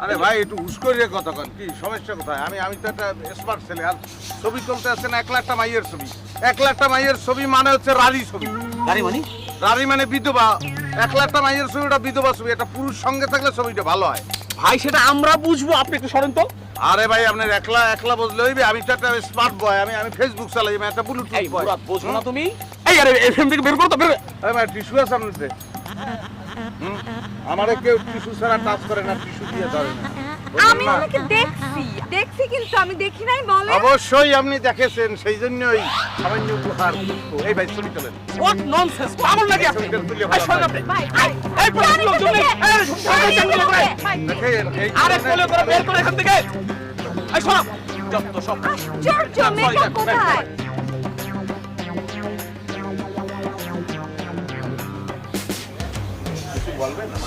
আরে ভাই একটু উস্করিয়ে কথা কন, কি সমস্যা কোথায়? আমি তো একটা স্মার্ট ছেলে, আর ছবি তুলতে আসছে না 1 লাখটা মাইয়ের ছবি। 1 লাখটা মাইয়ের ছবি মানে হচ্ছে রানী ছবি। রানী মানে বিধবা। 1 লাখটা মাইয়ের ছবি, ওটা বিধবা ছবি। একটা পুরুষ সঙ্গে থাকলে ছবিটা ভালো হয়। ভাই সেটা আমরা বুঝবো, আপনি একটু সরেন তো। আরে ভাই আপনার একলা বুঝলে হইবে? আমি তো একটা স্মার্ট বয়, আমি ফেসবুক চালাই, আমি একটা ব্লুটুথ এই বয়। মুরাদ বুঝবো না তুমি। এই আরে এফএম থেকে বের করো তো, বের। আরে ভাই টিস্যু আছে আপনার? আমারে কেউ টিস্যু ছাড়া টাচ করে না, টিস্যু দিয়ে ধরে না। আমি ওনাকে দেখছি কিন্তু আমি দেখি নাই বলে। অবশ্যই আপনি দেখেছেন, সেই জন্যই সামান্য উপহার। এই ভাই ছবি তোলেন। হোয়াট ননসেন্স, পাগল নাকি আপনি? এই সরেন আপনি। ভাই এই পুলিশ লোকজন নেই। এই সরেন চাকরি করে। দেখেন এই আরে কোলে করে বের করে এখান থেকে। এই সরো। যত সব আশ্চর্য, মেয়েটা কোথায়? কিছু বলবেন না?